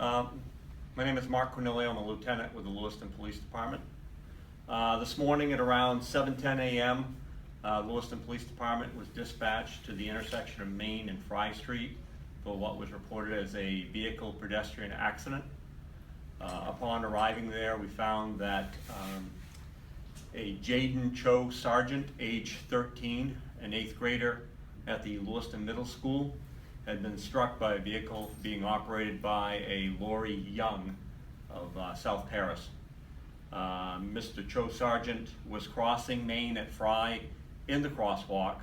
Um, My name is Mark Cornelio. I'm a lieutenant with the Lewiston Police Department. This morning at around 7:10 a.m., Lewiston Police Department was dispatched to the intersection of Main and Fry Street for what was reported as a vehicle pedestrian accident. Upon arriving there, we found that a Jaden Cho Sargent, age 13, an 8th grader at the Lewiston Middle School, had been struck by a vehicle being operated by a Lori Young of South Paris. Mr. Cho Sargent was crossing Main at Fry in the crosswalk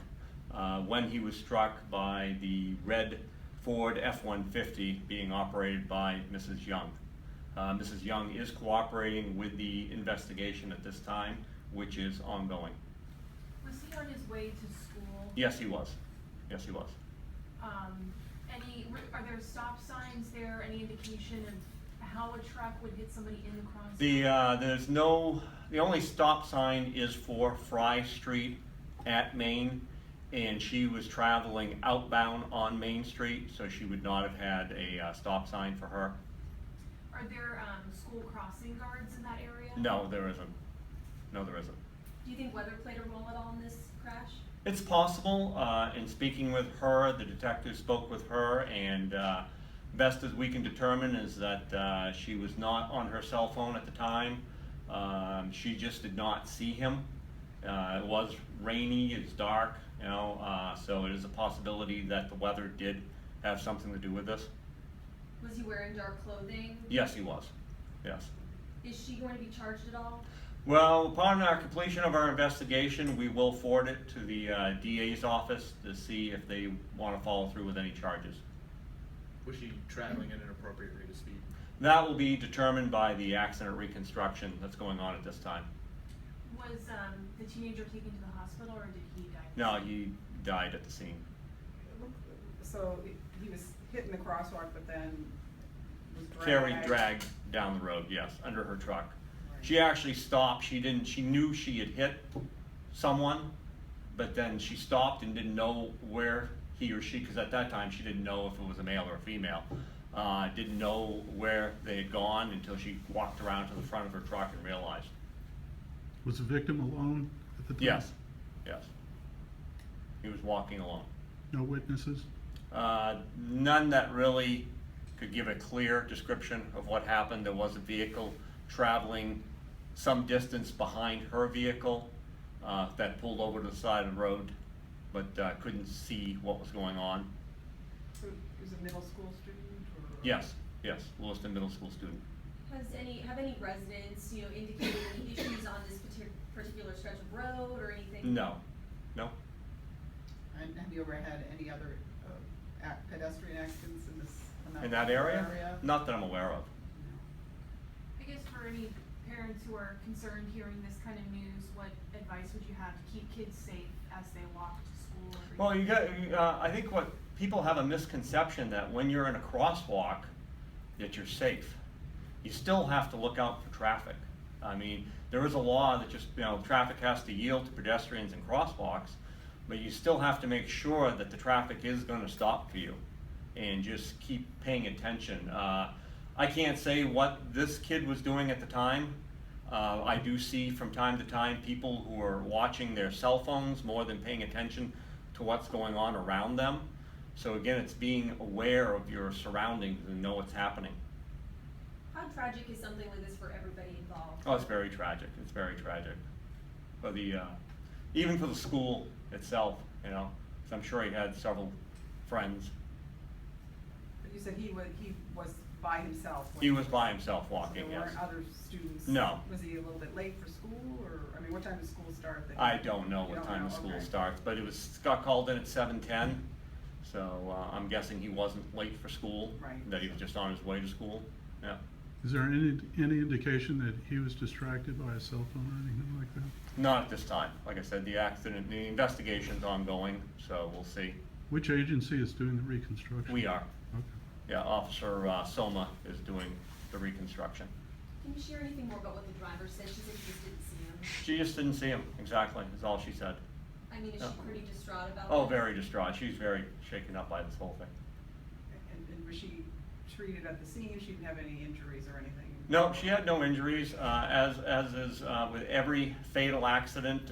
when he was struck by the red Ford F-150 being operated by Mrs. Young. Mrs. Young is cooperating with the investigation at this time, which is ongoing. Was he on his way to school? Yes, he was. Yes, he was. Are there stop signs there? Any indication of how a truck would hit somebody in the crosswalk? The only stop sign is for Fry Street at Main, and she was traveling outbound on Main Street, so she would not have had a stop sign for her. Are there school crossing guards in that area? No, there isn't. No, there isn't. Do you think weather played a role at all in this crash? It's possible. In speaking with her, the detective spoke with her, and best as we can determine is that she was not on her cell phone at the time. She just did not see him. It was rainy, it's dark, so it is a possibility that the weather did have something to do with this. Was he wearing dark clothing? Yes, he was. Yes. Is she going to be charged at all? Well, upon our completion of our investigation, we will forward it to the DA's office to see if they want to follow through with any charges. Was she traveling at an appropriate rate of speed? That will be determined by the accident reconstruction that's going on at this time. Was the teenager taken to the hospital, or did he die? No, he died at the scene. So he was hit in the crosswalk, but then was Dragged down the road, yes, under her truck. Right. She actually stopped. She knew she had hit someone, but then she stopped and didn't know where he or she, because at that time she didn't know if it was a male or a female. Didn't know where they had gone until she walked around to the front of her truck and realized. Was the victim alone at the time? Yes, yes. He was walking alone. No witnesses? None that really could give a clear description of what happened. There was a vehicle traveling some distance behind her vehicle that pulled over to the side of the road, but couldn't see what was going on. So he was a middle school student? Or? Yes, Lewiston Middle School student. Have any residents, indicated any issues on this particular stretch of road or anything? No. And have you ever had any other pedestrian accidents In that area? Not that I'm aware of. I guess for any parents who are concerned hearing this kind of news, what advice would you have to keep kids safe as they walk to school? Well, I think what people have a misconception that when you're in a crosswalk that you're safe. You still have to look out for traffic. I mean, there is a law that just, traffic has to yield to pedestrians and crosswalks, but you still have to make sure that the traffic is going to stop for you and just keep paying attention. I can't say what this kid was doing at the time. I do see from time to time people who are watching their cell phones more than paying attention to what's going on around them. So again, it's being aware of your surroundings and know what's happening. How tragic is something like this for everybody involved? Oh, it's very tragic. It's very tragic. For the even for the school itself, 'cause I'm sure he had several friends. But you said he was by himself. He was by himself So walking, there yes. weren't other students? No. Was he a little bit late for school, or, what time does school start? I don't know You what don't time know, the school okay. starts, but got called in at 7:10, so I'm guessing he wasn't late for school. Right. That he was just on his way to school. Yeah. Is there any indication that he was distracted by a cell phone or anything like that? Not at this time. Like I said, the investigation's ongoing, so we'll see. Which agency is doing the reconstruction? We are. Okay. Yeah, Officer Soma is doing the reconstruction. Can you share anything more about what the driver said? She said she just didn't see him. She just didn't see him, exactly, is all she said. I mean, is Yeah. she pretty distraught about Oh, this? very distraught. She's very shaken up by this whole thing. And was she treated at the scene? She didn't have any injuries or anything? No, she had no injuries. As is with every fatal accident,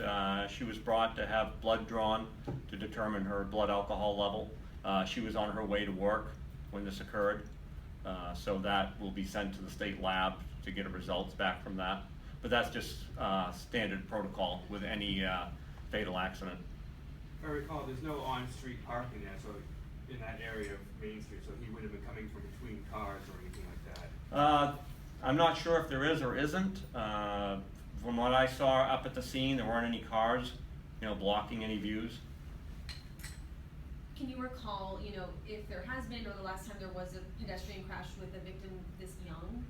she was brought to have blood drawn to determine her blood alcohol level. She was on her way to work when this occurred, so that will be sent to the state lab to get her results back from that. But that's just standard protocol with any fatal accident. If I recall, there's no on-street parking there, so in that area of Main Street, so he would have been coming from between cars or anything like that. I'm not sure if there is or isn't. From what I saw up at the scene, there weren't any cars, blocking any views. Can you recall, if there has been, or the last time there was a pedestrian crash with a victim this young?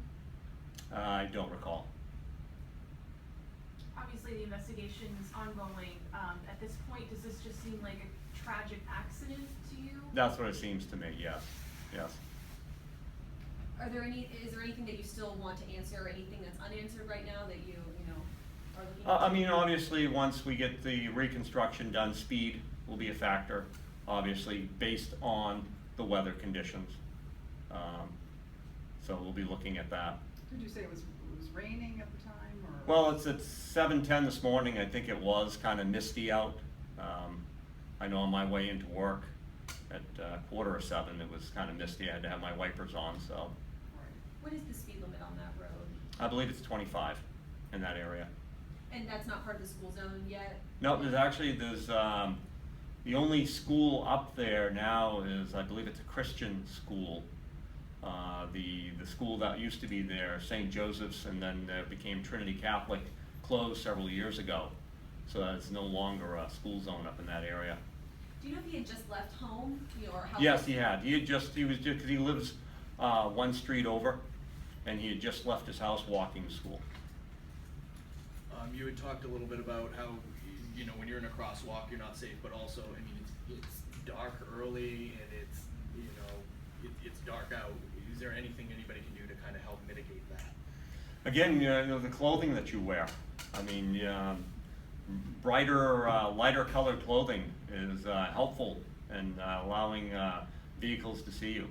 I don't recall. Obviously, the investigation is ongoing. At this point, does this just seem like a tragic accident to you? That's what it seems to me, yes, yes. Is there anything that you still want to answer, or anything that's unanswered right now that you are looking at? I mean, obviously, once we get the reconstruction done, speed will be a factor, obviously, based on the weather conditions. So we'll be looking at that. Did you say it was raining at the time, or? Well, it's at 7:10 this morning. I think it was kind of misty out. I know on my way into work at 6:45, it was kind of misty. I had to have my wipers on, so. Right. What is the speed limit on that road? I believe it's 25 in that area. And that's not part of the school zone yet? No, there's the only school up there now is, I believe it's a Christian school. The school that used to be there, St. Joseph's, and then became Trinity Catholic, closed several years ago. So it's no longer a school zone up in that area. Do you know if he had just left home, or how? Yes, he had. He was just, because he lives one street over, and he had just left his house walking to school. You had talked a little bit about how, when you're in a crosswalk, you're not safe, but also, I mean, it's dark early and it's, it's dark out. Is there anything anybody can do to kind of help mitigate that? Again, the clothing that you wear. I mean, brighter, lighter colored clothing is helpful in allowing vehicles to see you.